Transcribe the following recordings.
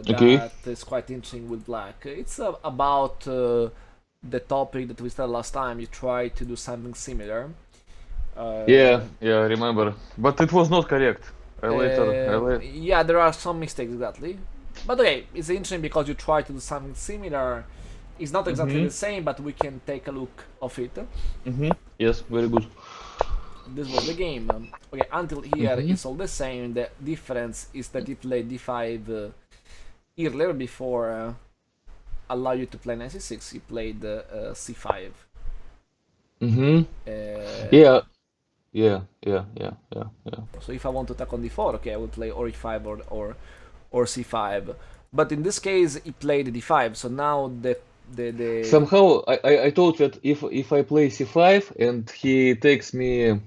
Okay. that is quite interesting with black. It's about the topic that we started last time. You try to do something similar. Yeah, Uh, yeah, I remember. But it was not correct. I later. yeah, there are some mistakes exactly, but okay, it's interesting because you try to do something similar. It's not exactly Mm-hmm. the same, but we can take a look of it. Mm-hmm. Yes, very good. This was the game. Okay, until here Mm-hmm. it's all the same. The difference is that he played d5 earlier before allow you to play knight c6. He played c5. Mm-hmm. Uh, Yeah, yeah. so if I want to attack on d4, okay, I will play or e5 or c5. But in this case, he played d5. So now the Somehow I thought that if I play c5 and he takes me,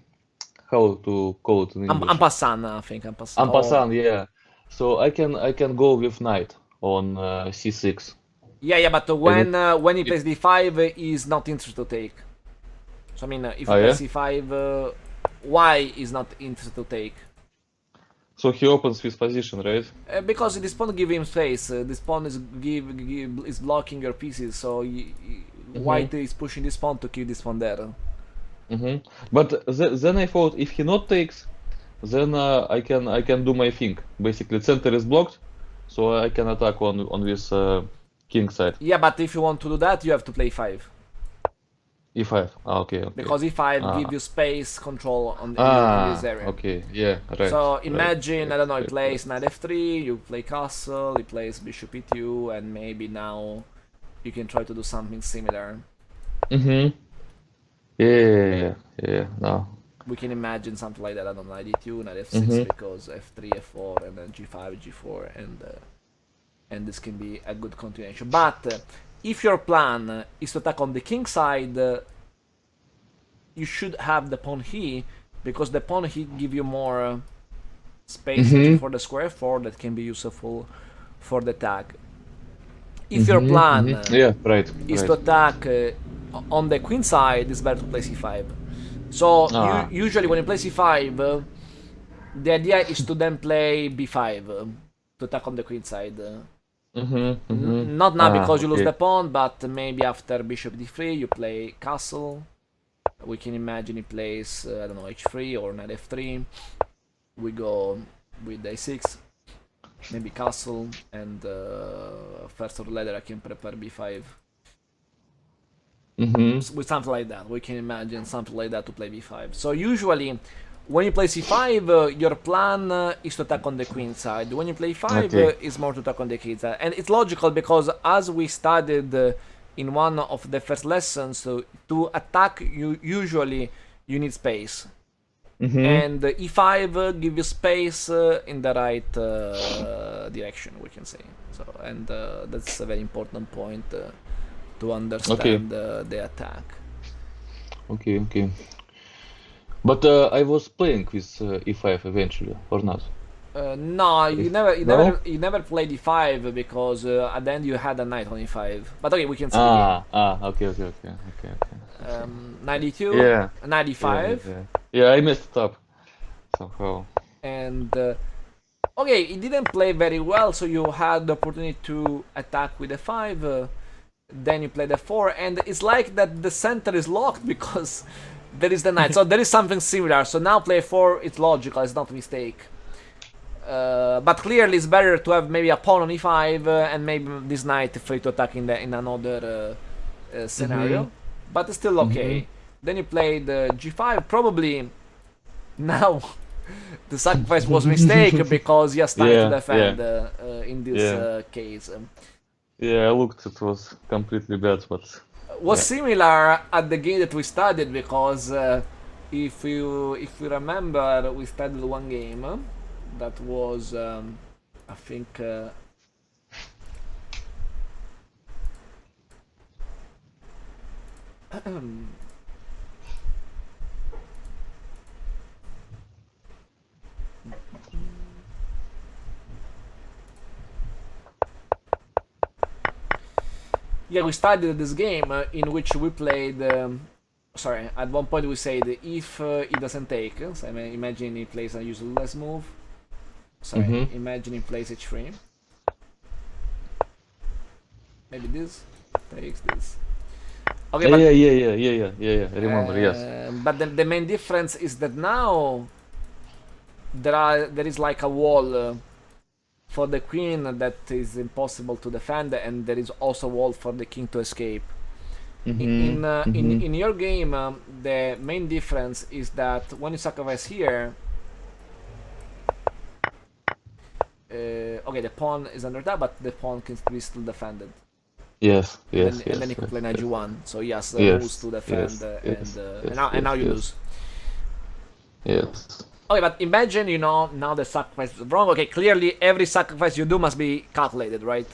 how to call it in I'm English? passant, I think I'm passant. En Oh, passant, yeah. So I can go with knight on c6. yeah. But And it, when he it plays d5, he's not interested to take. So I mean, if oh you play yeah. c5, why is not interested to take? So he opens his position, right? Because this pawn give him space. This pawn is blocking your pieces, so Mm-hmm. white is pushing this pawn to keep this pawn there. Mm-hmm. But then I thought if he not takes, then I can do my thing. Basically, center is blocked, so I can attack on this king side. Yeah, but if you want to do that, you have to play five E5. Ah, okay. because e5 give Ah, you space control in this area. okay. Yeah, right, So right, imagine right, I don't know, he right, plays right. knight f3, you play castle, he plays bishop e2, and maybe now you can try to do something similar. Mm-hmm. Yeah. No. We can imagine something like that. I don't know, knight e2, knight f6 Mm-hmm. because f3, f4, and then g5, g4, and this can be a good continuation. But if your plan is to attack on the king side, you should have the pawn here because the pawn here give you more space actually Mm-hmm. for the square 4 that can be useful for the attack. If your Mm-hmm. plan Mm-hmm. Yeah, right, is to right. attack on the queen side, it's better to play c5. So Ah. usually when you play c5, the idea is to then play b5 to attack on the queen side. Mm-hmm. Mm-hmm. Not now Ah, because you lose okay. the pawn, but maybe after bishop d3 you play castle. We can imagine he plays I don't know h3 or knight f3. We go with a6, maybe castle, and first or later I can prepare b5 Mm-hmm. with something like that. We can imagine something like that to play b5. So usually, when you play c5, your plan is to attack on the queen side. When you play 5, Okay. it's more to attack on the king side, and it's logical because as we studied in one of the first lessons, to attack you usually you need space, Mm-hmm. and e5 give you space in the right direction, we can say. So, and that's a very important point to Okay. understand the attack. Okay. But I was playing with e5 eventually, or not? No, If no? you never played e5 because at the end you had a knight on e5. But okay, we can see again. Okay. Knight e2, Yeah, knight e5, yeah. I messed it up somehow. and okay, it didn't play very well, so you had the opportunity to attack with f5. Then you play f4, and it's like that the center is locked because there is the knight. So there is something similar. So now play f4, it's logical, it's not a mistake. But clearly it's better to have maybe a pawn on e5 and maybe this knight free to attack in another Mm-hmm. scenario. But it's still Mm-hmm. okay. Then you played g5. Probably now the sacrifice was a mistake because he has time to Yeah. defend in this Yeah. case. Yeah, I looked, it was completely bad, but Was yeah. similar at the game that we studied because if you remember, we studied one game that was I think yeah, we studied this game in which we played. Sorry, at one point we said if he doesn't take, so I mean, imagine he plays a useless move. Sorry, Mm-hmm. imagine he plays h3. maybe this takes this. Okay, Yeah, but yeah. I remember, yes. but the main difference is that now there is like a wall for the queen that is impossible to defend, and there is also a wall for the king to escape. In your game, the main difference is that when you sacrifice here, okay, the pawn is under that, but the pawn can be still defended. Yes, And then you can play knight g1. So yes, moves to defend, and now you lose. Yes. Okay, but imagine, now the sacrifice is wrong. Okay, clearly every sacrifice you do must be calculated, right?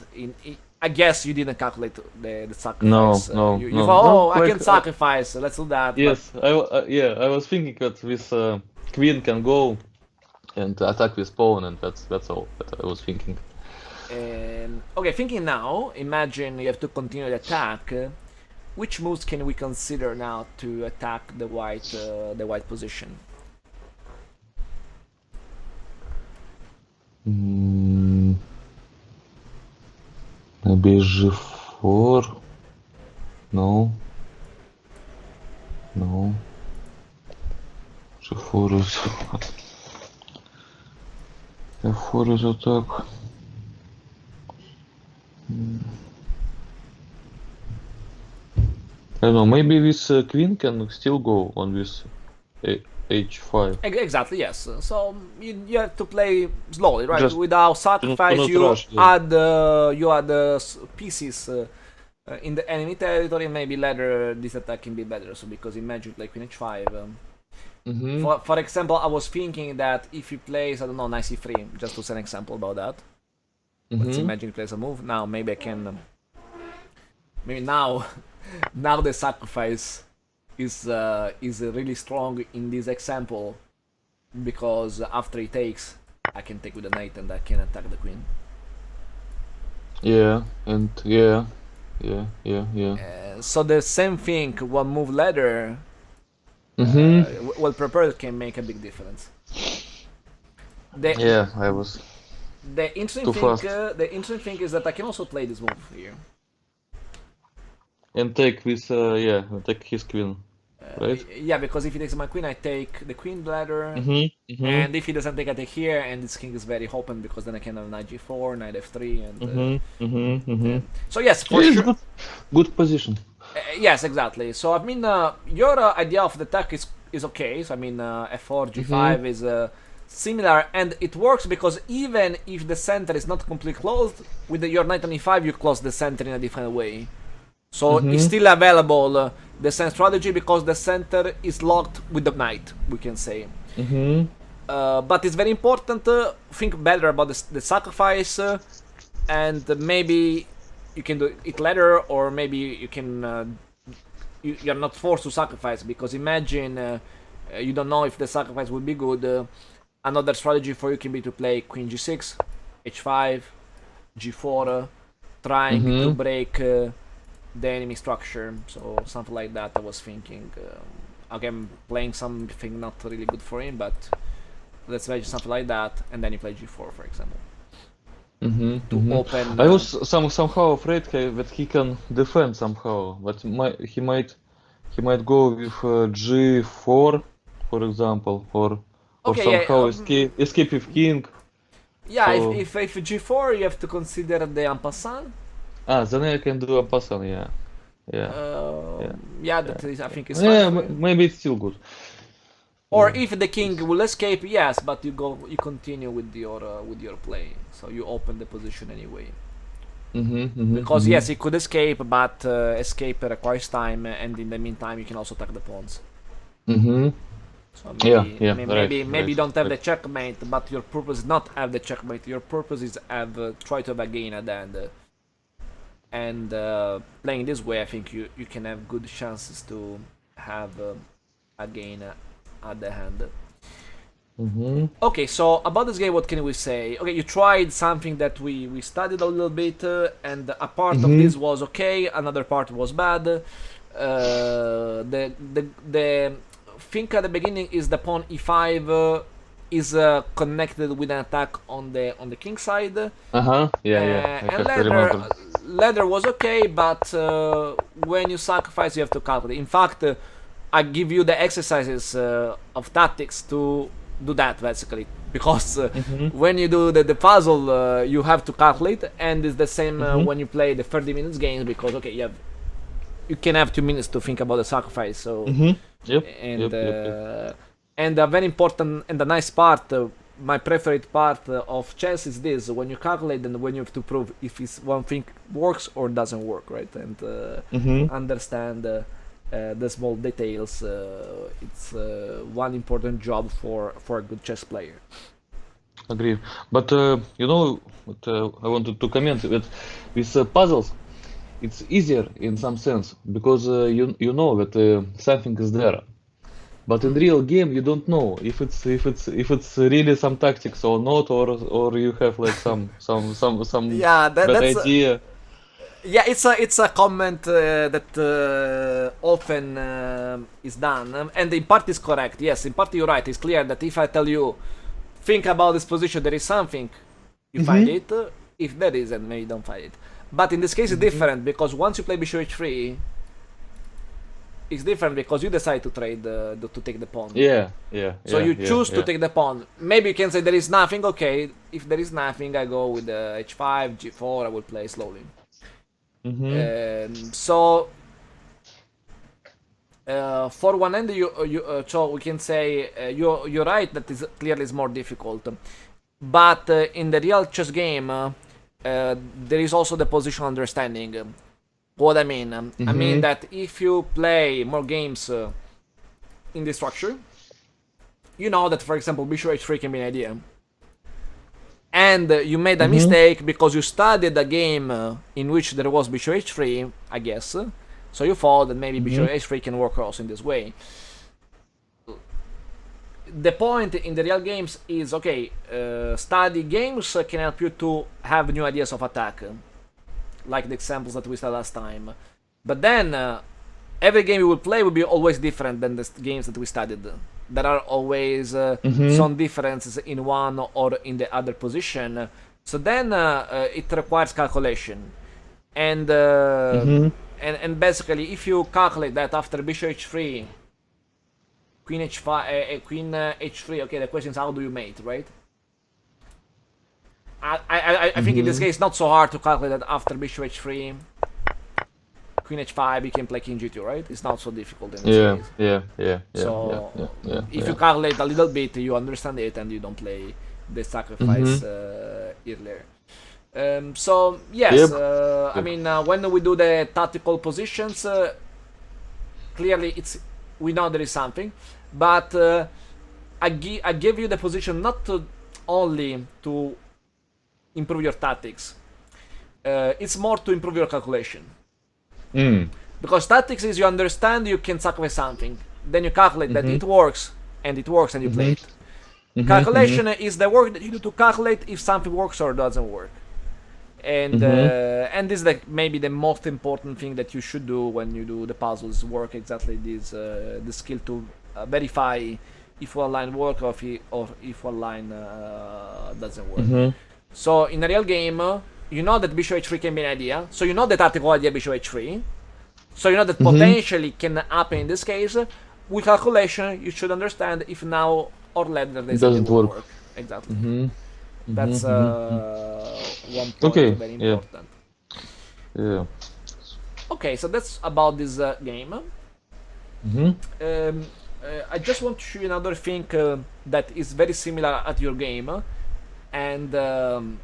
I guess you didn't calculate the sacrifice. No, You no. go, oh, No, I like, can sacrifice. Let's do that. yes, I was thinking that this queen can go and attack with pawn, and that's all that I was thinking. Okay, thinking now. Imagine you have to continue the attack. Which moves can we consider now to attack the white position? Maybe g4. No. G4 is f4 is attack. I don't know. Maybe this queen can still go on this h5. Exactly, yes. So you have to play slowly, right? Just Without sacrifice, not you rush, yeah. add pieces in the enemy territory. Maybe later this attack can be better. So because imagine like queen h5. For example, I was thinking that if he plays, I don't know, knight c3, just to set an example about that. Let's imagine he plays a move. Now maybe I can. Maybe now, now the sacrifice is really strong in this example, because after he takes, I can take with the knight and I can attack the queen. Yeah, and yeah. So the same thing, one move later, well prepared, can make a big difference. Yeah, I was The interesting thing is that I can also play this move here. and take this take his queen, right? Yeah, because if he takes my queen, I take the queen ladder, and if he doesn't take, I take here, and this king is very open because then I can have knight g4, knight f3, and so yes, for Yeah, sure. Good position. Yes, exactly. So I mean, your idea of the attack is okay. So I mean, f4, g5 is similar, and it works because even if the center is not completely closed, with your knight on e5, you close the center in a different way. So it's still available, the same strategy, because the center is locked with the knight, we can say. But it's very important to think better about the sacrifice, and maybe you can do it later, or maybe you can you're not forced to sacrifice, because imagine you don't know if the sacrifice will be good. Another strategy for you can be to play queen g6, h5, g4, trying to break the enemy structure, so something like that I was thinking. Again, playing something not really good for him, but let's imagine something like that, and then you play g4, for example. To open. I was somehow afraid that he can defend somehow, but he might go with g4, for example, or Okay, somehow yeah, escape with king. Yeah, So- if g4, you have to consider the en passant. Then I can do a pass on, yeah. Yeah, that is, I think is Yeah, fine for you. maybe it's still good. Or if the king will escape, yes, but you continue with your play, so you open the position anyway. Because yes, he could escape, but escape requires time, and in the meantime, you can also attack the pawns. So maybe you don't have the checkmate, but your purpose is not have the checkmate. Your purpose is try to have a gain at the end. And playing this way, I think you can have good chances to have a gain at the hand. Okay, so about this game, what can we say? Okay, you tried something that we studied a little bit, and a part of this was okay, another part was bad. The thing at the beginning is the pawn e5 is connected with an attack on the king side. Yeah. I And have to remember. ladder was okay, but when you sacrifice, you have to calculate. In fact, I give you the exercises of tactics to do that basically, because when you do the puzzle, you have to calculate, and it's the same when you play the 30 minutes games, because okay, you can have 2 minutes to think about the sacrifice. So Yep. and Yep. and a very important and a nice part, my preferred part of chess is this: when you calculate and when you have to prove if it's one thing works or doesn't work, right? And understand the small details. It's one important job for a good chess player. Agree. But what I wanted to comment that with puzzles, it's easier in some sense because you know that something is there. But in real game, you don't know if it's really some tactics or not, or you have like some Yeah, bad that's idea. yeah, it's a comment that often is done, and in part is correct. Yes, in part you're right. It's clear that if I tell you think about this position, there is something, you find Mm-hmm. it. If there is, then maybe you don't find it. But in this case, it's Mm-hmm. different because once you play bishop h3, it's different because you decide to trade to take the pawn. Yeah, yeah, So yeah, you yeah, choose to yeah. take the pawn. Maybe you can say there is nothing. Okay, if there is nothing, I go with h5, g4. I will play slowly. Mm-hmm. So for one end, so we can say you're right that is clearly is more difficult. But in the real chess game, there is also the position understanding. What I mean, I mean Mm-hmm. that if you play more games in this structure, you know that, for example, bishop h3 can be an idea. And you made a Mm-hmm. mistake because you studied a game in which there was bishop h3, I guess. So you thought that maybe bishop Mm-hmm. h3 can work also in this way. The point in the real games is okay, study games can help you to have new ideas of attack, like the examples that we saw last time. But then every game you will play will be always different than the games that we studied. There are always Mm-hmm. some differences in one or in the other position. So then it requires calculation, and Mm-hmm. and basically if you calculate that after bishop h3, queen h5, queen h3. Okay, the question is how do you mate, right? I think in this Mm-hmm. case not so hard to calculate that after bishop h3, queen h5, you can play king g2, right? It's not so difficult in this Yeah, case. yeah, yeah, yeah, yeah, So yeah, yeah, if you yeah. calculate a little bit, you understand it and you don't play the Mm-hmm. sacrifice earlier. So yes, Yep. I Yep. mean when we do the tactical positions, clearly it's we know there is something, but I give you the position not to only to improve your tactics. It's more to improve your calculation. Mm. Because tactics is you understand you can sacrifice something, then you calculate that Mm-hmm. it works, and you play Mm-hmm. it. Mm-hmm. Mm-hmm. Calculation is the work that you do to calculate if something works or doesn't work. Mm-hmm. And this is like maybe the most important thing that you should do when you do the puzzles. Work exactly this the skill to verify if one line works or if one line doesn't work. Mm-hmm. So in a real game, you know that bishop h3 can be an idea. So you know the tactical idea bishop h3. So you know that Mm-hmm. potentially can happen in this case. With calculation, you should understand if now or later It this idea doesn't will work. work. Exactly. Mm-hmm. Mm-hmm. That's Mm-hmm. one point Okay. very Yeah. important. Yeah. Okay, so that's about this game. Mm-hmm. I just want to show you another thing that is very similar at your game, and um,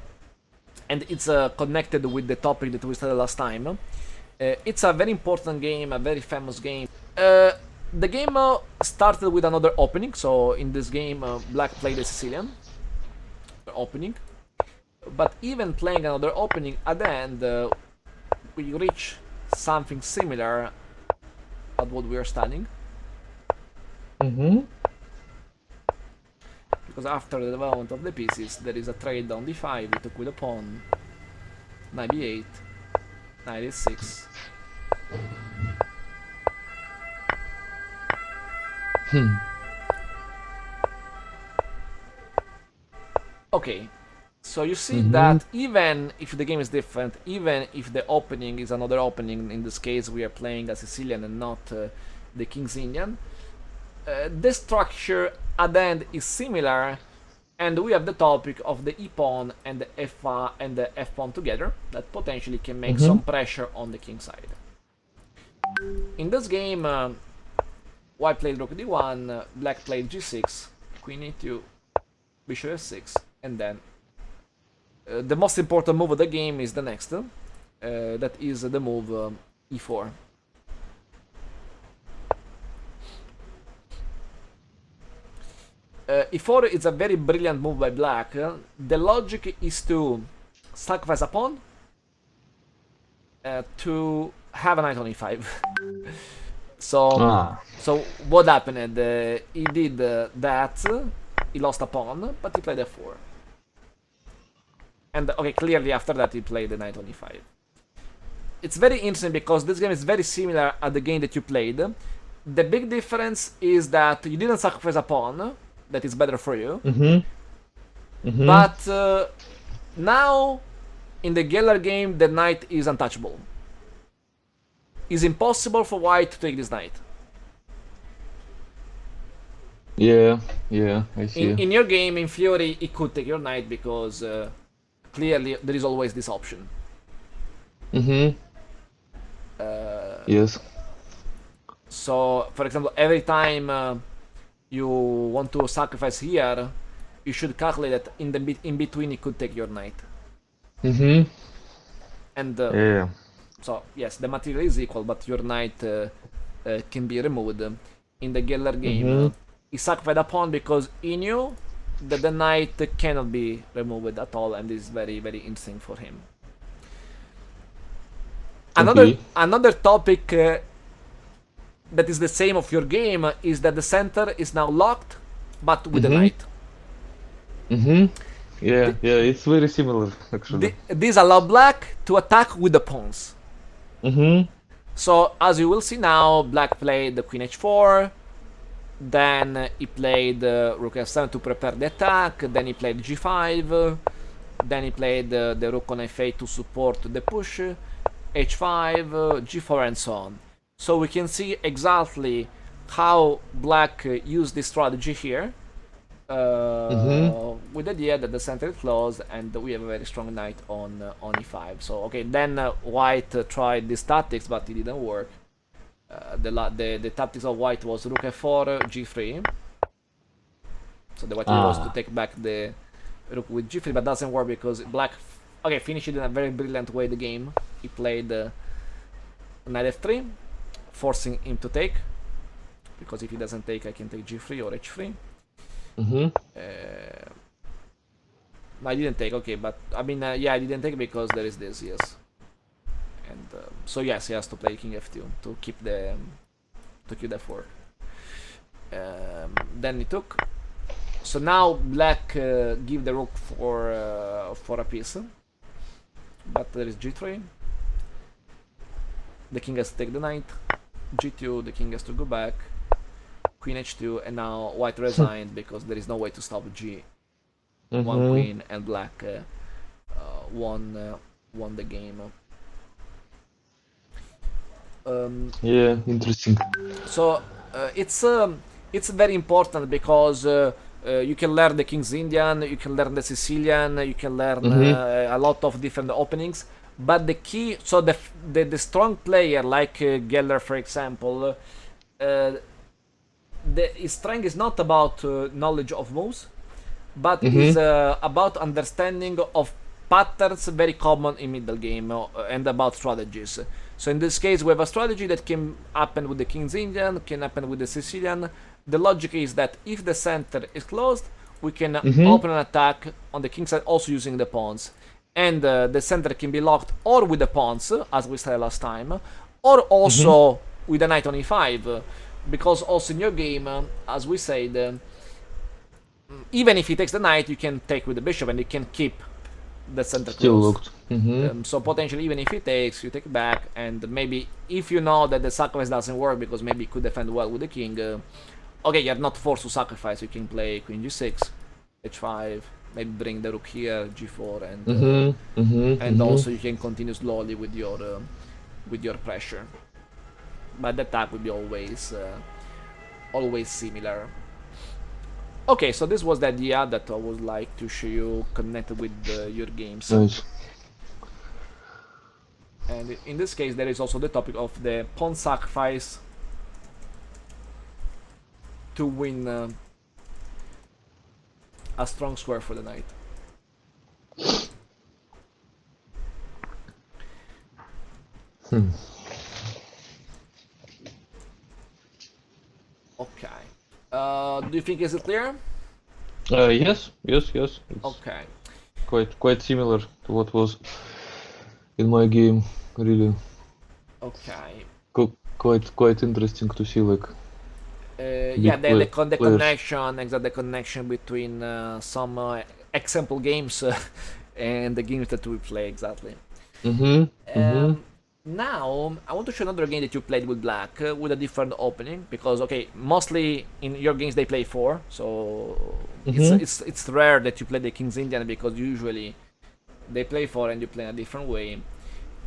and it's connected with the topic that we studied last time. It's a very important game, a very famous game. Uh, the game started with another opening, so in this game, Black played the Sicilian opening. But even playing another opening, at the end, we reach something similar at what we are studying. Mm-hmm. Because after the development of the pieces, there is a trade down d5, we took with a pawn, knight b8, knight a6. Okay, So you see that even if the game is different, even if the opening is another opening, in this case we are playing a Sicilian and not the King's Indian, the structure at the end is similar, and we have the topic of the E pawn and the F pawn together that potentially can make some pressure on the king side. In this game, white played rook d1, black played g6, queen e2, bishop f6, and then the most important move of the game is the next, that is the move e4. E4 is a very brilliant move by black. The logic is to sacrifice a pawn to have a knight on e5. So what happened? He did that. He lost a pawn, but he played f4. And okay, clearly after that he played the knight on e5. It's very interesting because this game is very similar at the game that you played. The big difference is that you didn't sacrifice a pawn. That is better for you. But now, in the Geller game, the knight is untouchable. It's impossible for white to take this knight. Yeah, I see. In your game, in theory, it could take your knight because clearly there is always this option. Yes. So, for example, every time you want to sacrifice here, you should calculate that in between it could take your knight. And Yeah. so yes, the material is equal, but your knight can be removed. In the Geller game, he sacrificed a pawn because he knew that the knight cannot be removed at all, and this is very, very interesting for him. Another topic that is the same of your game is that the center is now locked, but with the knight. Yeah, it's very similar actually. This allows black to attack with the pawns. So as you will see now, black played the queen h4, then he played rook f7 to prepare the attack, then he played g5, then he played the rook on f8 to support the push, h5, g4, and so on. So we can see exactly how black used this strategy here, with the idea that the center is closed and we have a very strong knight on e5. So okay, then white tried these tactics, but it didn't work. The tactics of white was rook f4, g3. So the white was to take back the rook with g3, but doesn't work because black finished it in a very brilliant way the game. He played knight f3, forcing him to take, because if he doesn't take, I can take g3 or h3. I didn't take, okay, but I mean, yeah, I didn't take because there is this, yes. And so yes, he has to play king f2 to keep the f4. Then he took. So now black give the rook for a piece, but there is g3. The king has to take the knight. g2, the king has to go back. Queen h2, and now white resigned because there is no way to stop g1 queen, and black won the game. Yeah, interesting. So it's very important because you can learn the King's Indian, you can learn the Sicilian, you can learn a lot of different openings. But the key, so the strong player like Geller, for example, his strength is not about knowledge of moves, but is about understanding of patterns very common in middle game and about strategies. So in this case, we have a strategy that can happen with the King's Indian, can happen with the Sicilian. The logic is that if the center is closed, we can open an attack on the king side, also using the pawns. And the center can be locked or with the pawns, as we said last time, or also with the knight on e5. Because also in your game, as we said, even if he takes the knight, you can take with the bishop and you can keep the center closed. So potentially, even if he takes, you take back, and maybe if you know that the sacrifice doesn't work because maybe he could defend well with the king, okay, you're not forced to sacrifice. You can play queen g6, h5, maybe bring the rook here, g4, Mm-hmm. and also you can continue slowly with your pressure. But the attack will be always similar. Okay, so this was the idea that I would like to show you connected with your games. Nice. And in this case, there is also the topic of the pawn sacrifice to win a strong square for the knight. Okay. Do you think is it clear? Yes. It's Okay. quite similar to what was in my game. Really, Okay. quite interesting to see like Yeah, big the players. connection, exactly the connection between some example games and the games that we play exactly. Mm-hmm. Now I want to show another game that you played with black with a different opening because okay, mostly in your games they play 4, so it's rare that you play the King's Indian because usually they play 4 and you play in a different way.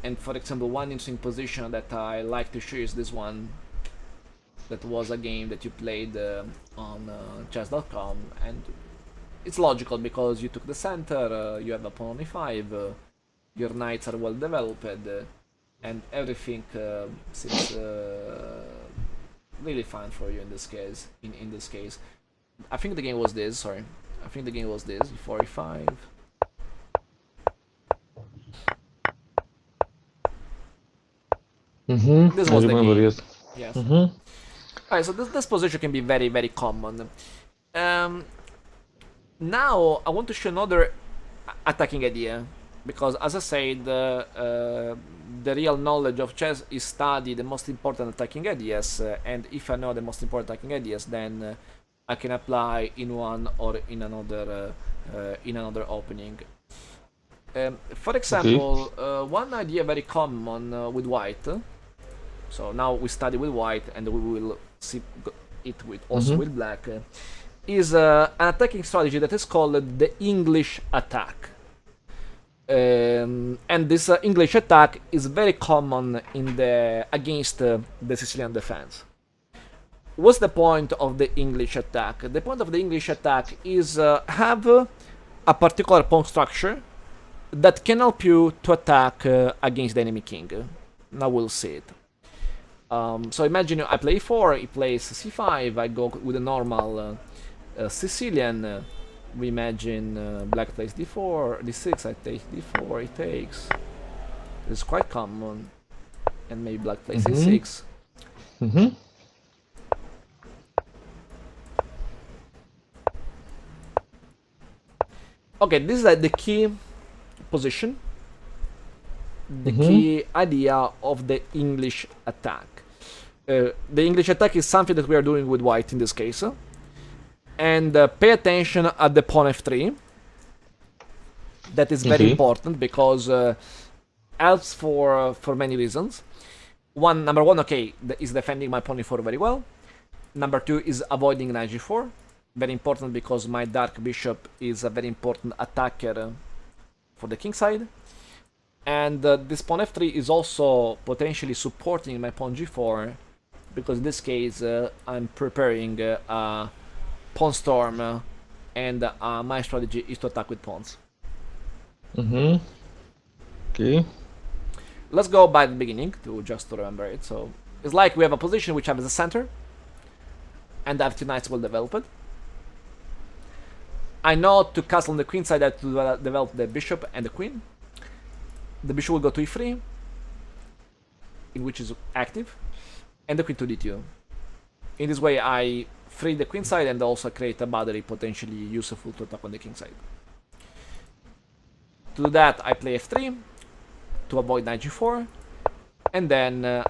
And for example, one interesting position that I like to show is this one. That was a game that you played on chess.com, and it's logical because you took the center, you have a pawn on e5, your knights are well developed, and everything seems really fine for you in this case. In this case, I think the game was this. Sorry, I think the game was this. E4, e5. This I was the remember. game. Yes. Yes. Mm-hmm. Alright, so this position can be very, very common. Now, I want to show another attacking idea. Because, as I said, the real knowledge of chess is study the most important attacking ideas. And if I know the most important attacking ideas, then I can apply in one or in another opening. For example, one idea very common with white. So now we study with white, and we will see it with also with black. Is an attacking strategy that is called the English attack. And this English attack is very common in against the Sicilian defense. What's the point of the English attack? The point of the English attack is have a particular pawn structure that can help you to attack against the enemy king. Now we'll see it. So imagine I play 4, he plays c5, I go with a normal Sicilian. We imagine black plays d4, d6, I take d4, he takes. It's quite common. And maybe black plays e6. Okay, this is the key position. The key idea of the English attack. The English attack is something that we are doing with white in this case. And pay attention at the pawn f3. That is very important because helps for many reasons. Number one, okay, is defending my pawn e4 very well. Number two is avoiding knight g4. Very important because my dark bishop is a very important attacker for the king side. And this pawn f3 is also potentially supporting my pawn g4 because in this case I'm preparing a pawn storm and my strategy is to attack with pawns. Okay. Let's go by the beginning just to remember it. So it's like we have a position which has the center and I have two knights well developed. I know to castle on the queen side I have to develop the bishop and the queen. The bishop will go to e3, in which is active, and the queen to d2. In this way I free the queen side and also create a battery potentially useful to attack on the king side. To do that I play f3 to avoid knight g4, and then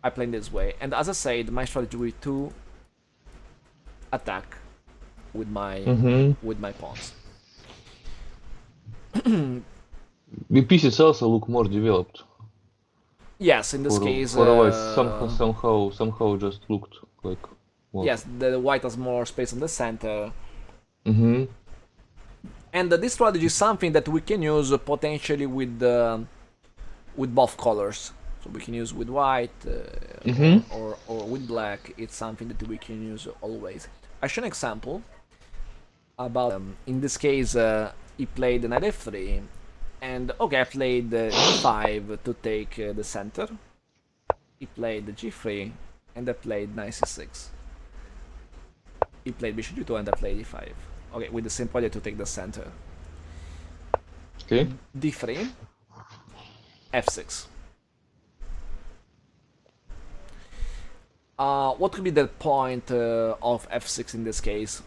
I play in this way. And as I said, my strategy will be to attack with my pawns. The pieces also look more developed. Yes, in this case. For a while, somehow just looked like. More. Yes, the white has more space in the center. And this strategy is something that we can use potentially with both colors. So we can use with white or with black. It's something that we can use always. I show an example about in this case he played knight f3, and okay, I played e5 to take the center. He played g3, and I played knight c6. He played bishop g2, and I played e5. Okay, with the same project to take the center. Okay. d3, f6. What could be the point of f6 in this case?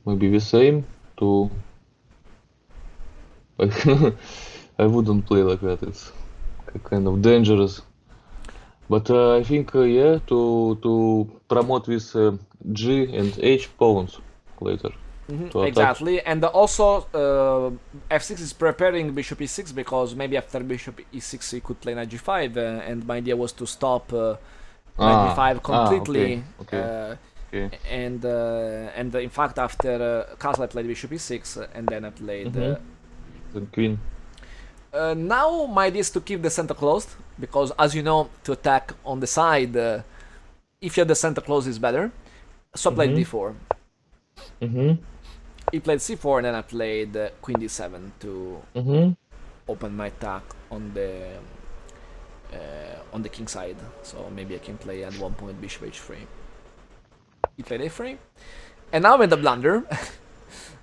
Maybe the same to. I wouldn't play like that. It's kind of dangerous. But I think yeah, to promote this G and H pawns later. To attack. Exactly, and also f6 is preparing bishop e6 because maybe after bishop e6 he could play knight g5, and my idea was to stop knight g5 completely. Okay. And in fact after castle I played bishop e6 and then I played. The queen. Now my idea is to keep the center closed because, as you know, to attack on the side, if you have the center closed is better. So I played d4. He played c4 and then I played queen d7 to open my attack on the king side. So maybe I can play at one point bishop h3. He played a3, and now I made a blunder.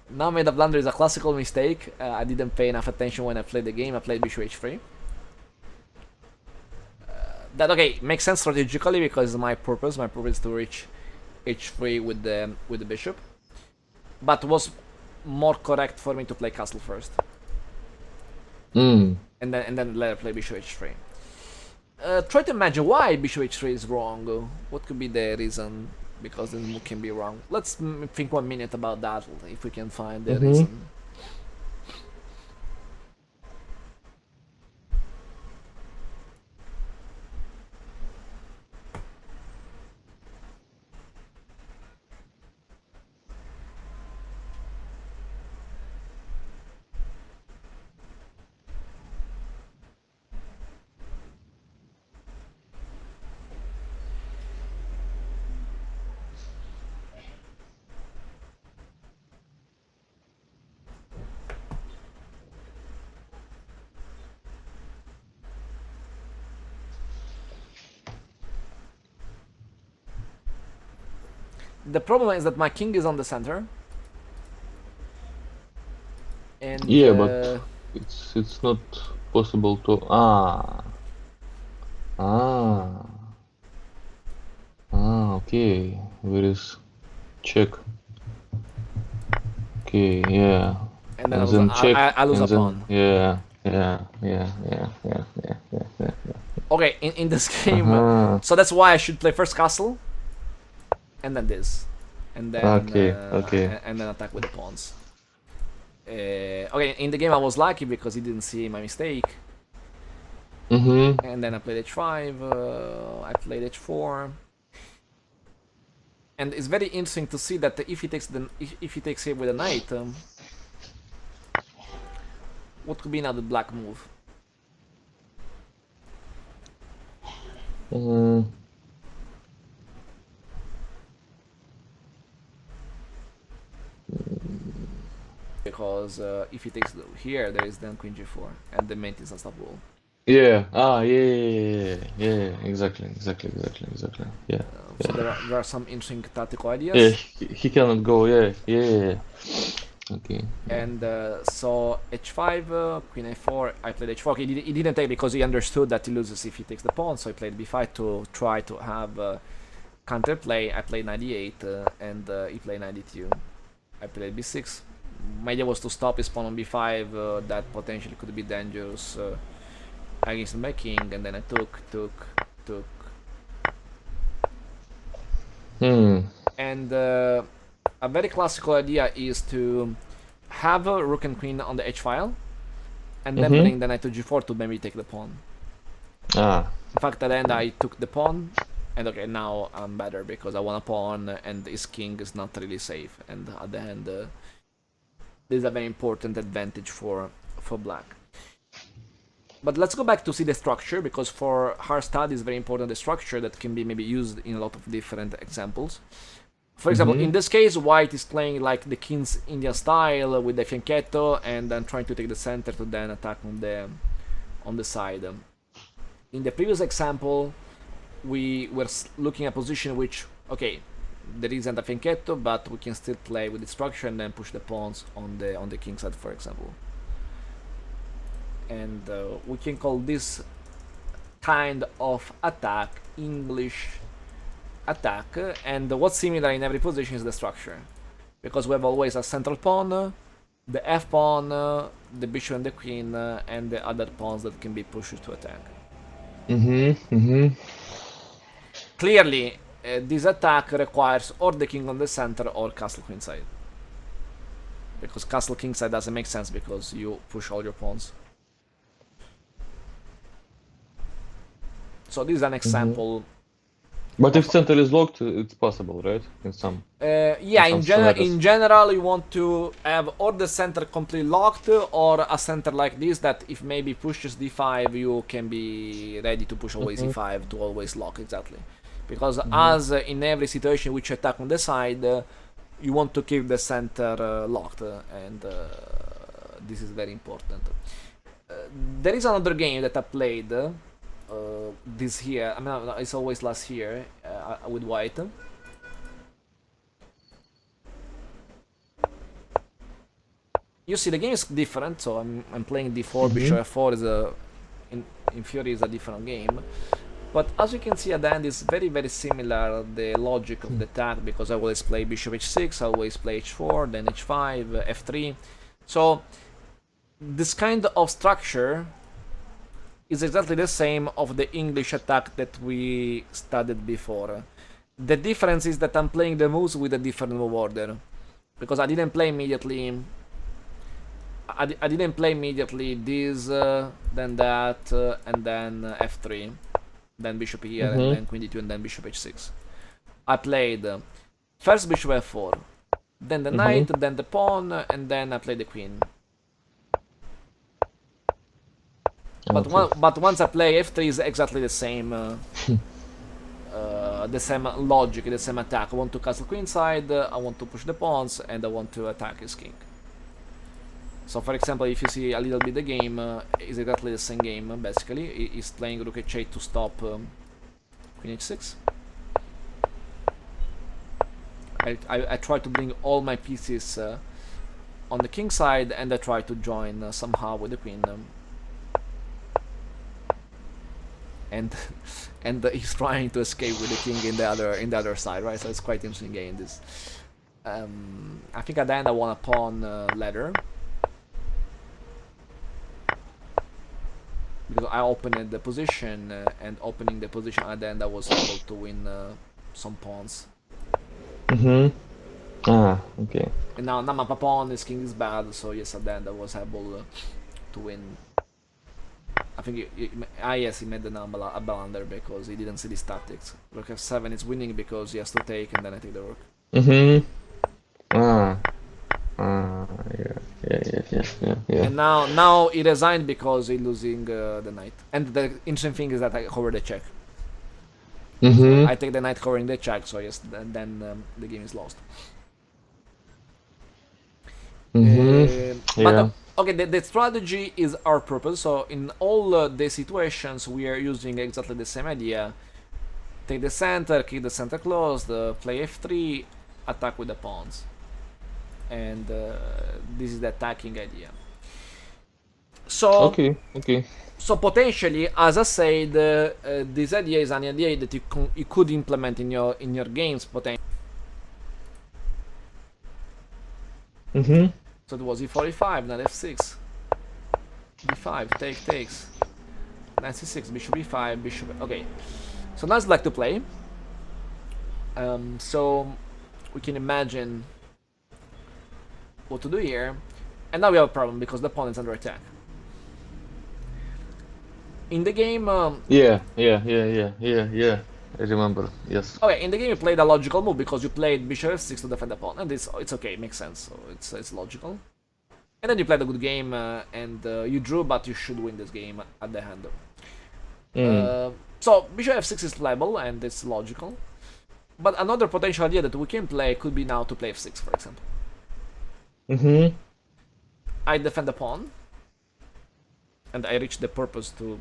Now I made a blunder is a classical mistake. I didn't pay enough attention when I played the game. I played bishop h3. That okay makes sense strategically because my purpose is to reach h3 with the bishop. But was more correct for me to play castle first, and then later play bishop h3. Try to imagine why bishop h3 is wrong. What could be the reason? Because the move can be wrong. Let's think 1 minute about that if we can find the reason. The problem is that my king is on the center. And yeah, but it's not possible to okay. Where is check? Okay, yeah. And then I lose a pawn. Yeah. Okay, in this game, so that's why I should play first castle, and then this, and then okay, and then attack with the pawns. Okay, in the game I was lucky because he didn't see my mistake. And then I played h5. I played h4. And it's very interesting to see that if he takes here with a knight, what could be now the black move? Because if he takes here, there is then queen g4, and the mate is unstoppable. Yeah. Exactly. Yeah. So there are some interesting tactical ideas. Yeah, he cannot go. Yeah. Okay. And so h5, queen a4. I played h4. Okay, he didn't take because he understood that he loses if he takes the pawn. So he played b5 to try to have counterplay. I played knight d8, and he played knight d2. I played b6. My idea was to stop his pawn on b5. That potentially could be dangerous against my king, and then I took. And a very classical idea is to have a rook and queen on the h file, and then bring the knight to g4 to maybe take the pawn. In fact, at the end I took the pawn, And okay, now I'm better because I won a pawn and his king is not really safe. And at the end, this is a very important advantage for black. But let's go back to see the structure, because for hard study is very important, the structure that can be maybe used in a lot of different examples. For example, in this case, white is playing like the king's Indian style with the fianchetto and then trying to take the center to then attack on the side. In the previous example, we were looking at a position which, okay, there isn't a fianchetto, but we can still play with the structure and then push the pawns on the king side, for example. And we can call this kind of attack English attack, and what's similar in every position is the structure, because we have always a central pawn, the f pawn, the bishop and the queen, and the other pawns that can be pushed to attack. Clearly, this attack requires or the king on the center or castle queenside, because castle kingside doesn't make sense because you push all your pawns. So this is an example. But if center is locked, it's possible, right? In some. Yeah, some in general, you want to have or the center completely locked, or a center like this that if maybe pushes d5, you can be ready to push always e5 to always lock, exactly. Because as in every situation which you attack on the side, you want to keep the center locked, and this is very important. There is another game that I played this here. I mean, it's always last year with white. You see, the game is different. So I'm playing d4, bishop f4 is in theory is a different game. But as you can see at the end, it's very similar, the logic of the attack, because I always play bishop h6, I always play h4, then h5, f3. So this kind of structure is exactly the same of the English attack that we studied before. The difference is that I'm playing the moves with a different move order, because I didn't play immediately. I didn't play immediately this, then that, and then f3, then bishop here, and then queen d2, and then bishop h6. I played first bishop f4, then the knight, then the pawn, and then I played the queen. But but once I play f3 is exactly the same, the same logic, the same attack. I want to castle queenside, I want to push the pawns, and I want to attack his king. So for example, if you see a little bit the game, is exactly the same game basically. He's playing rook h8 to stop queen h6. I try to bring all my pieces on the king side, and I try to join somehow with the queen. And he's trying to escape with the king in the other side, right? So it's quite interesting game. This, I think at the end I won a pawn ladder, because I opened the position, and opening the position at the end I was able to win some pawns. Ah, okay. And now my pawn, his king is bad, so yes, at the end I was able to win. I think yes, he made a blunder because he didn't see these tactics. Rook f7 is winning because he has to take, and then I take the rook. Yeah. And now he resigned because he's losing the knight. And the interesting thing is that I cover the check. So I take the knight covering the check, so yes, then the game is lost. But okay, the strategy is our purpose. So in all the situations, we are using exactly the same idea. Take the center, keep the center closed, play f3, attack with the pawns. And this is the attacking idea. So okay. So potentially, as I said, this idea is an idea that you could implement in your games potentially. So it was e4, e5, knight f6, d5, takes, knight c6, bishop e5, bishop. Okay, so now I'd like to play. So we can imagine what to do here, and now we have a problem because the pawn is under attack. In the game, Yeah. I remember. Yes. Okay, in the game you played a logical move because you played bishop f6 to defend the pawn, and it's okay, it makes sense. So it's logical. And then you played a good game, and you drew, but you should win this game at the end. Mm. So bishop f6 is playable and it's logical. But another potential idea that we can play could be now to play f6, for example. Mm-hmm. I defend the pawn, and I reach the purpose to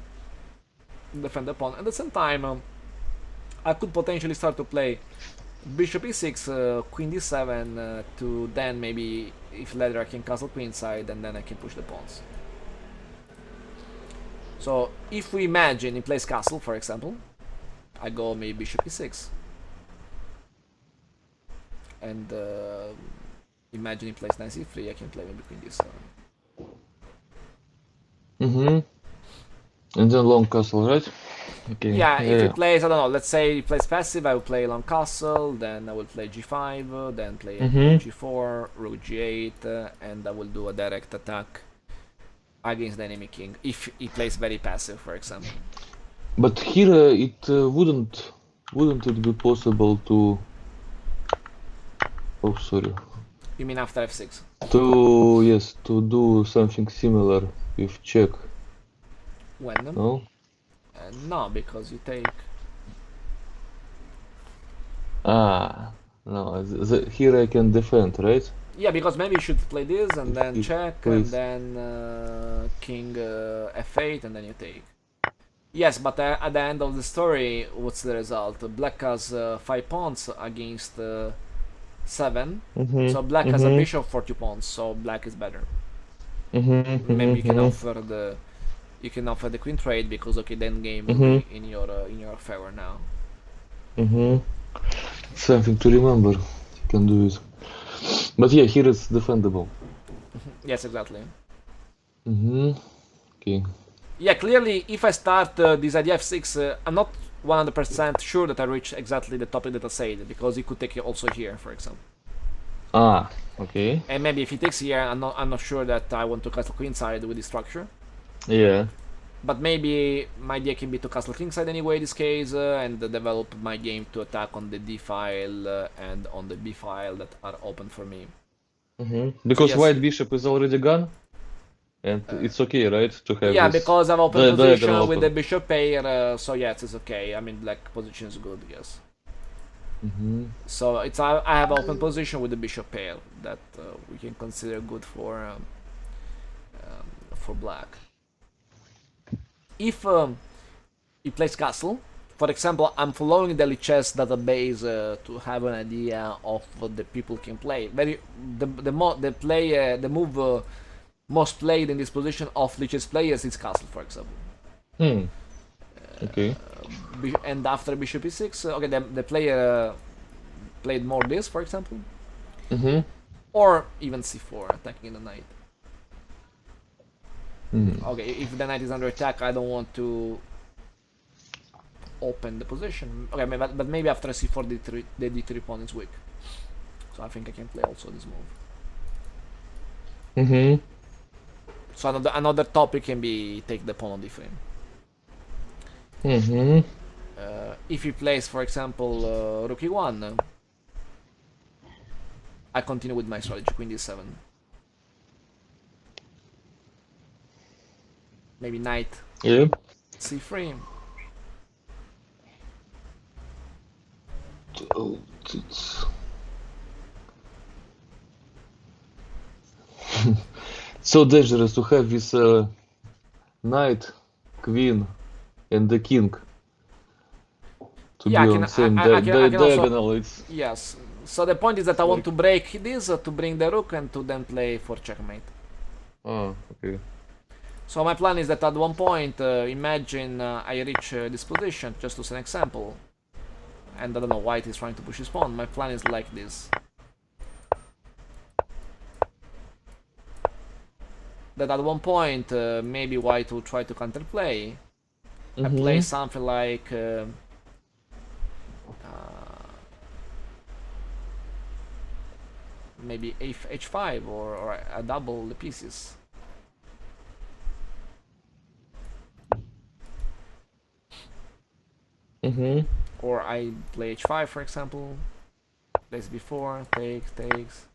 defend the pawn. At the same time, I could potentially start to play bishop e6, queen d7, to then maybe, if later I can castle queenside, and then I can push the pawns. So if we imagine he plays castle, for example, I go maybe bishop e6, and imagine he plays knight c3, I can play maybe queen d7. Mm-hmm. And then long castle, right? Okay. Yeah, if he Yeah. plays, I don't know, let's say he plays passive, I will play long castle, then I will play g5, then play Mm-hmm. g4, rook g8, and I will do a direct attack against the enemy king, if he plays very passive, for example. But here it wouldn't it be possible to? Oh, sorry. You mean after f6? To do something similar with check. When? No. No, because you take... Ah. No. Here I can defend, right? Yeah, because maybe you should play this, and then If check, and plays. then king f8, and then you take. Yes, but at the end of the story, what's the result? Black has 5 pawns against 7. Mm-hmm. So black has a Mm-hmm. bishop for 2 pawns, so black is better. Mm-hmm. Maybe you can Mm-hmm. offer the queen trade, because okay, then game will Mm-hmm. be in your favor now. Mm-hmm. Something to remember. You can do it. But yeah, here it's defendable. Yes, exactly. Mm-hmm. Okay. Yeah, clearly, if I start this idea f6, I'm not 100% sure that I reach exactly the topic that I said, because he could take it also here, for example. Ah. Okay. And maybe if he takes here, I'm not sure that I want to castle queenside with this structure. Yeah. But maybe my idea can be to castle kingside anyway in this case, and develop my game to attack on the d file and on the b file that are open for me. Mm-hmm. So Because yes, white bishop is already gone, and it's okay, right, to have yeah, this because I've open diagonal position with the open. bishop pair, so yes, it's okay. I mean, black position is good, yes. Mm-hmm. So I have open position with the bishop pair that we can consider good for black. If he plays castle, for example, I'm following the chess database to have an idea of what the people can play. The move most played in this position of lichess players is castle, for example. Hmm. Okay. And after bishop e6, okay, the player played more this, for example, Mm-hmm. or even c4, attacking the knight. Mm. Okay, if the knight is under attack, I don't want to open the position. Okay, but maybe after c4, the d3 pawn is weak. So I think I can play also this move. Mm-hmm. So another topic can be take the pawn on d3. Mm-hmm. If he plays, for example, rook e1, I continue with my strategy, queen d7. Maybe knight Yeah. c3. Oh, it's so dangerous to have this knight, queen, and the king to Yeah, be on same I can also, diagonal. It's yes. So the point is that I want like to break this to bring the rook and to then play for checkmate. okay. So my plan is that at one point, imagine I reach this position, just as an example, and I don't know, white is trying to push his pawn. My plan is like this. That at one point, maybe white will try to counterplay. I play Mm-hmm. something like maybe h5, or I double the pieces. Mm-hmm. Or I play h5, for example. Plays before, takes.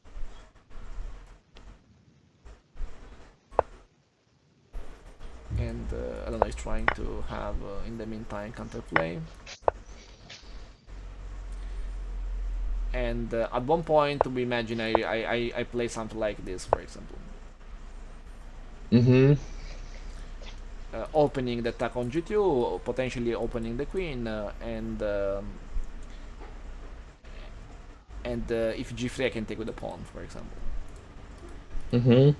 And I don't know, he's trying to have, in the meantime, counterplay. And at one point, we imagine I play something like this, for example. Mm-hmm. Opening the attack on g2, potentially opening the queen, and if g3 I can take with the pawn, for example. Mm-hmm.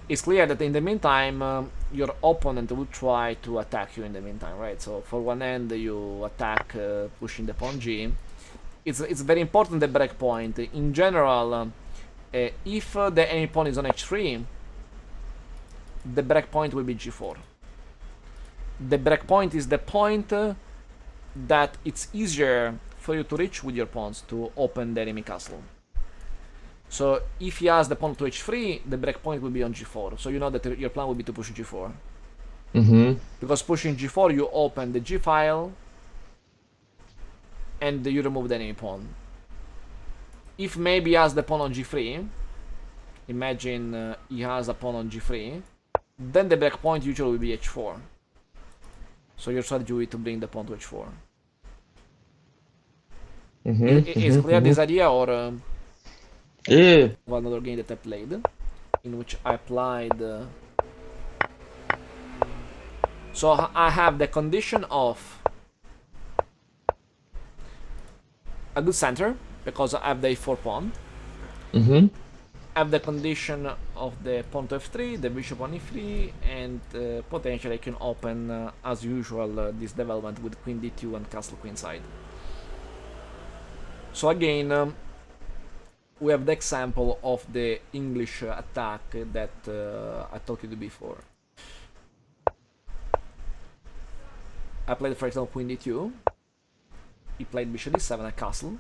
It's clear that in the meantime, your opponent will try to attack you in the meantime, right? So for one end, you attack pushing the pawn g. It's very important, the breakpoint. In general, if the enemy pawn is on h3, the breakpoint will be g4. The breakpoint is the point that it's easier for you to reach with your pawns to open the enemy castle. So if he has the pawn to h3, the breakpoint will be on g4. So you know that your plan will be to push g4. Mm-hmm. Because pushing g4, you open the g file and you remove the enemy pawn. If maybe he has the pawn on g3, imagine he has a pawn on g3, then the breakpoint usually will be h4. So your strategy will be to bring the pawn to h4. Mm-hmm. Is clear this idea, or Yeah. another game that I played in which I applied. So I have the condition of a good center because I have the a4 pawn. Mm-hmm. I have the condition of the pawn to f3, the bishop on e3, and potentially I can open as usual this development with queen d2 and castle queenside. So again, we have the example of the English attack that I talked to you before. I played, for example, queen d2. He played bishop d7 at castle.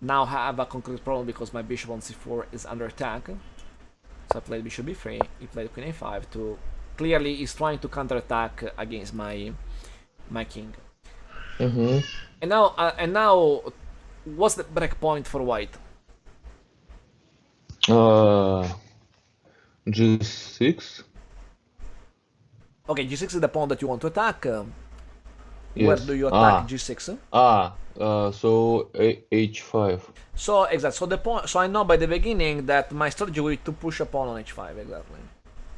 Now I have a concrete problem because my bishop on c4 is under attack. So I played bishop b3. He played queen a5 to clearly he's trying to counterattack against my king. Mm-hmm. And now, what's the breakpoint for white? G6. Okay, g6 is the pawn that you want to attack. Where Yes. do you attack g6? So H5. So exactly. So the point. So I know by the beginning that my strategy will be to push a pawn on h5. Exactly.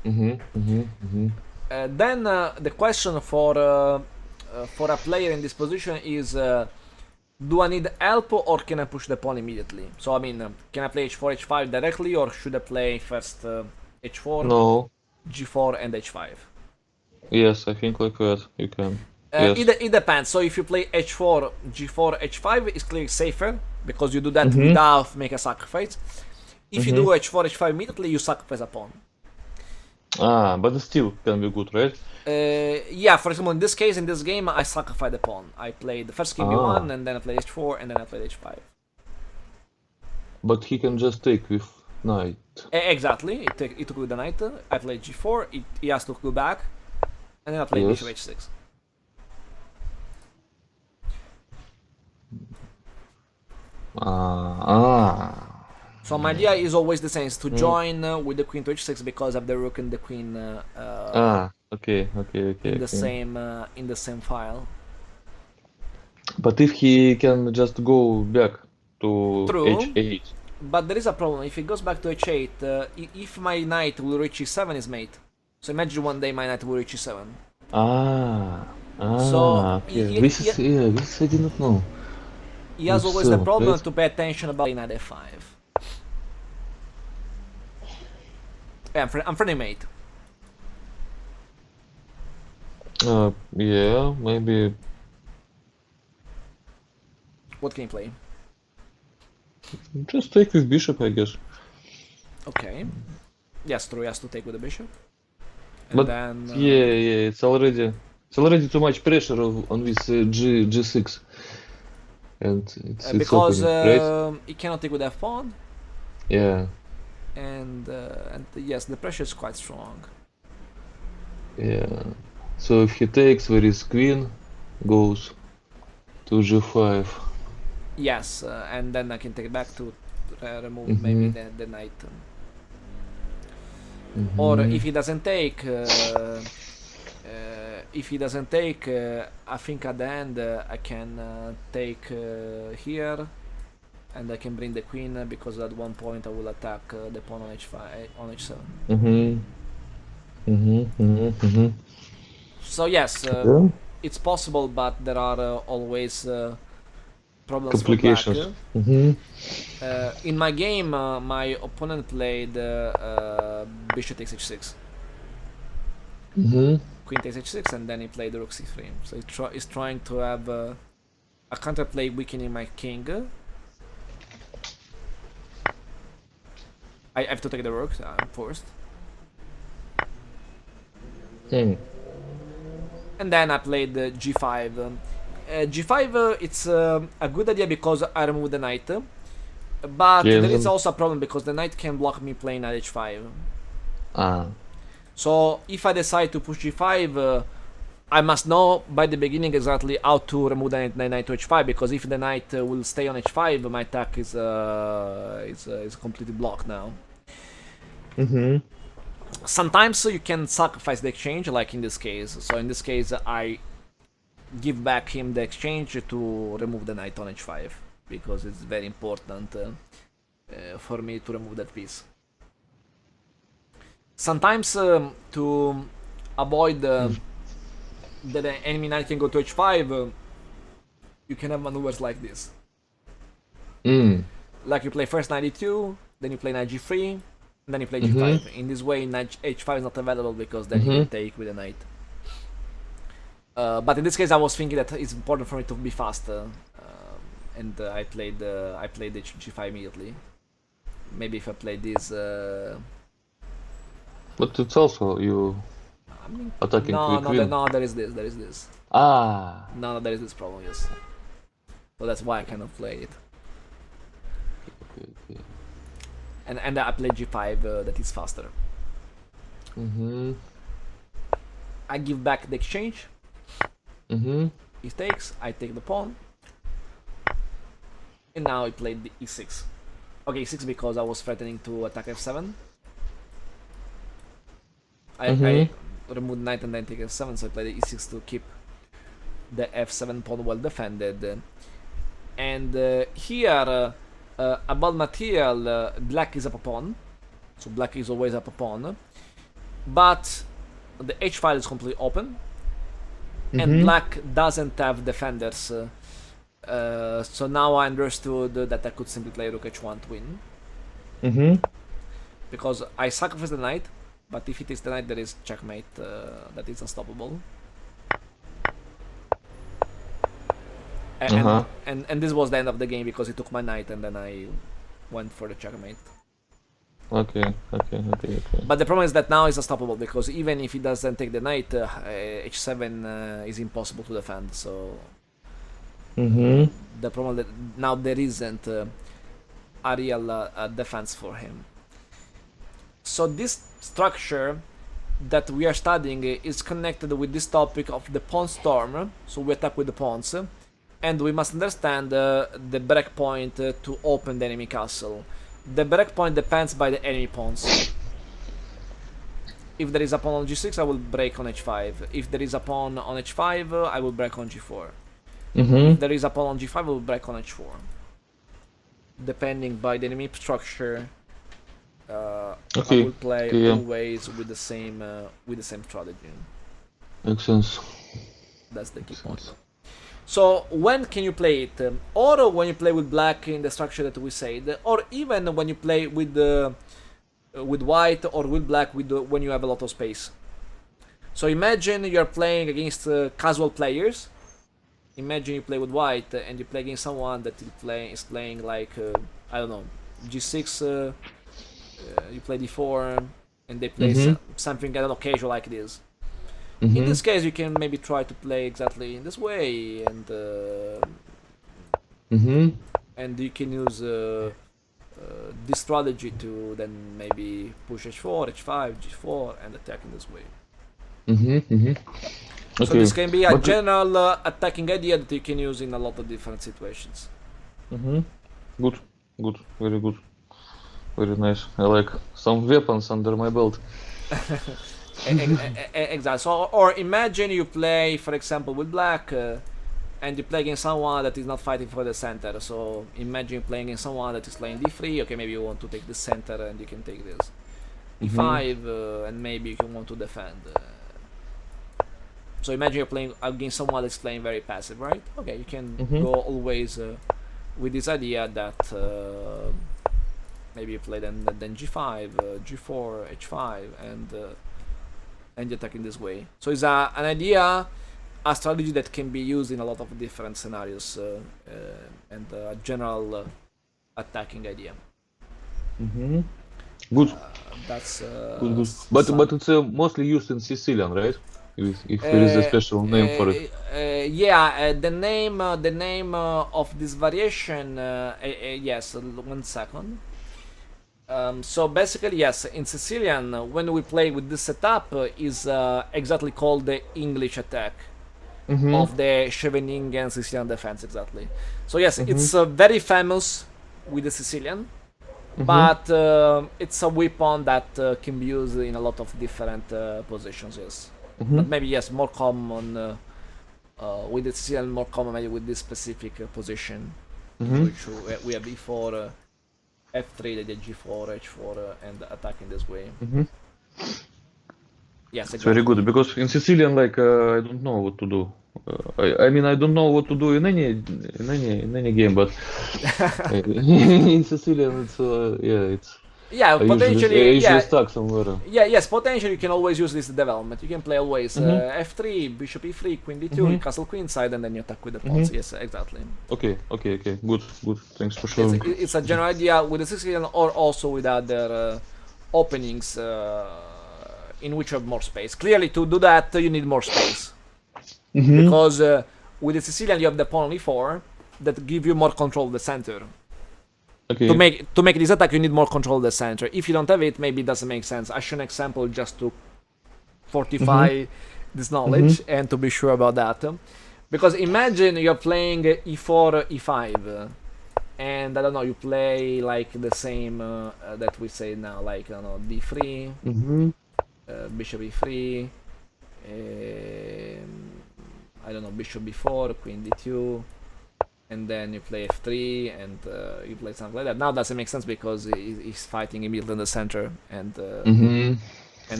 Mm-hmm. Mm-hmm. Mm-hmm. Then the question for a player in this position is: do I need help or can I push the pawn immediately? So I mean, can I play h4, h5 directly, or should I play first h4, No. g4, and h5? Yes, I think like that you can. Yes. It depends. So if you play h4, g4, h5, it's clearly safer because you do that Mm-hmm. without making a sacrifice. If you do Mm-hmm. h4, h5 immediately, you sacrifice a pawn. But it still can be good, right? Yeah, for example, in this case, in this game, I sacrificed the pawn. I played the first king b1, and then I played h4, and then I played h5. But he can just take with knight. Exactly. It took with the knight. I played g4. He has to go back, and then I played Yes. bishop h6. So my idea is always the same: is to join with the queen to h6 because of the rook and the queen Okay. in the same file. But if he can just go back to True. H8. But there is a problem. If it goes back to h8, if my knight will reach e7, is mate. So imagine one day my knight will reach e7. Okay. This I did not know. He has always So, the problem let's- to pay attention about knight f5. Yeah, I'm friendly mate. Yeah, maybe. What can you play? Just take with bishop, I guess. Okay. Yes, true. He has to take with the bishop. And But then yeah, it's already too much pressure on this G6, and it's because opening, right? he cannot take with f pawn, Yeah, and yes, the pressure is quite strong. yeah. So if he takes, where is queen? goes to g5. Yes, and then I can take it back to remove maybe Mm-hmm. the knight. Or Mm-hmm. if he doesn't take, I think at the end I can take here, and I can bring the queen because at one point I will attack the pawn on h5 on h7. Mm-hmm. Mm-hmm. Mm-hmm. Mm-hmm. So yes, Yeah. it's possible, but there are always problems for black. Complications. Mm-hmm. In my game, my opponent played bishop takes h6, Mm-hmm. queen takes h6, and then he played rook c3. So he's trying to have a counterplay weakening my king. I have to take the rook. I'm forced. Mm. And then I played g5. G5, it's a good idea because I remove the knight. But Yeah. there is also a problem because the knight can block me playing at h5. Ah. So if I decide to push g5, I must know by the beginning exactly how to remove the knight to h5, because if the knight will stay on h5, my attack is completely blocked now. Mm-hmm. Sometimes you can sacrifice the exchange, like in this case. So in this case, I give back him the exchange to remove the knight on h5, because it's very important for me to remove that piece. Sometimes to avoid that the enemy knight can go to h5, you can have maneuvers like this. Mm. Like you play first knight e2, then you play knight g3, and then you play Mm-hmm. g5. In this way, knight h5 is not available because then you Mm-hmm. can take with the knight. But in this case, I was thinking that it's important for me to be faster, and I played the g5 immediately. Maybe if I play this, But it's also you I mean, attacking no, with queen. there is this. Ah. No, there is this problem. Yes, so that's why I cannot play it. Okay. Okay. And I play g5 that is faster. Mm-hmm. I give back the exchange. Mm-hmm. He takes. I take the pawn. And now he played the e6. Okay, e6 because I was threatening to attack f7. I Mm-hmm. removed knight and then take f7, so I played the e6 to keep the f7 pawn well defended. And here, about material, black is up a pawn, so black is always up a pawn. But the h file is completely open, and Mm-hmm. black doesn't have defenders. So now I understood that I could simply play rook h1 to win, Mm-hmm. because I sacrifice the knight, but if it is the knight, there is checkmate. That is unstoppable. Uh-huh. And this was the end of the game because he took my knight and then I went for the checkmate. Okay. Okay. Okay. Okay. But the problem is that now it's unstoppable because even if he doesn't take the knight, h7 is impossible to defend. So Mm-hmm. the problem that now there isn't a real defense for him. So this structure that we are studying is connected with this topic of the pawn storm. So we attack with the pawns, and we must understand the breakpoint to open the enemy castle. The breakpoint depends by the enemy pawns. If there is a pawn on g6, I will break on h5. If there is a pawn on h5, I will break on g4. Mm-hmm. If there is a pawn on g5, I will break on h4. Depending by the enemy structure, I Okay. will play Okay. Yeah. always with the same strategy. Makes sense. That's the key Makes point. sense. So when can you play it? Or when you play with black in the structure that we said, or even when you play with white or with black when you have a lot of space. So imagine you're playing against casual players. Imagine you play with white and you play against someone that is playing like I don't know, g6. You play d4, and they play Mm-hmm. something I don't know, casual like this. In Mm-hmm. this case, you can maybe try to play exactly in this way, Mm-hmm. and you can use this strategy to then maybe push h4, h5, g4, and attack in this way. Mm-hmm. Mm-hmm. So Okay. this can be a But general attacking idea that you can use in a lot of different situations. good, good, very good, very nice. I like some weapons under my belt. Exactly. So, or imagine you play, for example, with black, and you play against someone that is not fighting for the center. So imagine playing against someone that is playing d3. Okay, maybe you want to take the center, and you can take this e5, and maybe you can want to defend. So imagine you're playing against someone that's playing very passive, right? Okay, you can go always with this idea that maybe you play then g5, g4, h5, and you attack in this way. So it's an idea, a strategy that can be used in a lot of different scenarios, and a general attacking idea. Good, That's good, good. But it's mostly used in Sicilian, right? If there is a special name for it. Yeah, the name of this variation. Yes, 1 second. So basically, yes, in Sicilian, when we play with this setup, is exactly called the English attack of the Scheveningen Sicilian defense, exactly. So yes, it's very famous with the Sicilian, but it's a weapon that can be used in a lot of different positions, yes. But maybe, yes, more common with the Sicilian, more common maybe with this specific position, which we have before. F3, the g4, h4, and attacking this way. Yes, It's very good because in Sicilian, like I don't know what to do. I mean, I don't know what to do in any game, but in Sicilian, it's it's. Yeah, I potentially, usually stuck somewhere. Yeah, yes, potentially you can always use this development. You can play always f3, bishop e3, queen d2, castle queenside, and then you attack with the pawns. Yes, exactly. Okay. Good. Thanks for showing. It's a general idea with the Sicilian, or also with other openings in which you have more space. Clearly, to do that, you need more space. Because with the Sicilian, you have the pawn on e4 that give you more control of the center. Okay. To make this attack, you need more control of the center. If you don't have it, maybe it doesn't make sense. I show an example just to fortify this knowledge and to be sure about that. Because imagine you're playing e4, e5, and I don't know, you play like the same that we say now, like I don't know, d3, bishop e3, I don't know, bishop b4, queen d2. And then you play f3, and you play something like that. Now doesn't make sense because he's fighting immediately in the center, and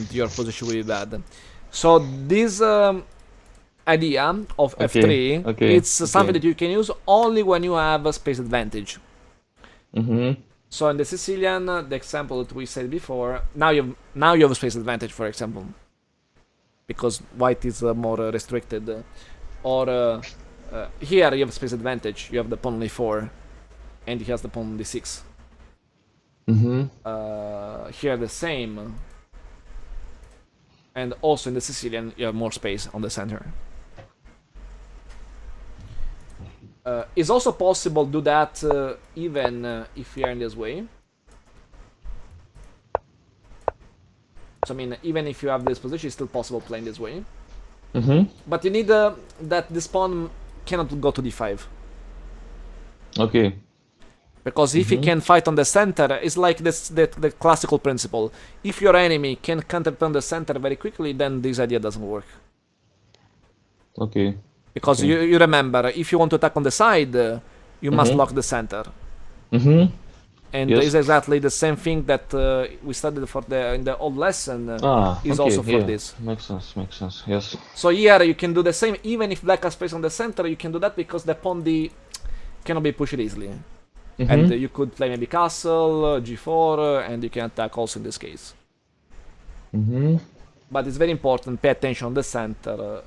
your position will be bad. So this idea of f3, it's something that you can use only when you have a space advantage. So in the Sicilian, the example that we said before, now you have a space advantage, for example, because white is more restricted, or here you have a space advantage. You have the pawn on e4, and he has the pawn on d6. Here the same, and also in the Sicilian you have more space on the center. It's also possible to do that even if we are in this way. So I mean, even if you have this position, it's still possible playing this way. But you need that this pawn cannot go to d5. Okay. Because if he can fight on the center, it's like the classical principle. If your enemy can counterturn the center very quickly, then this idea doesn't work. Okay. Because you remember, if you want to attack on the side, you must lock the center. And it's exactly the same thing that we studied in the old lesson is also for this. Makes sense, yes. So here you can do the same, even if black has space on the center, you can do that because the pawn d cannot be pushed easily. And you could play maybe castle, g4, and you can attack also in this case. But it's very important, pay attention on the center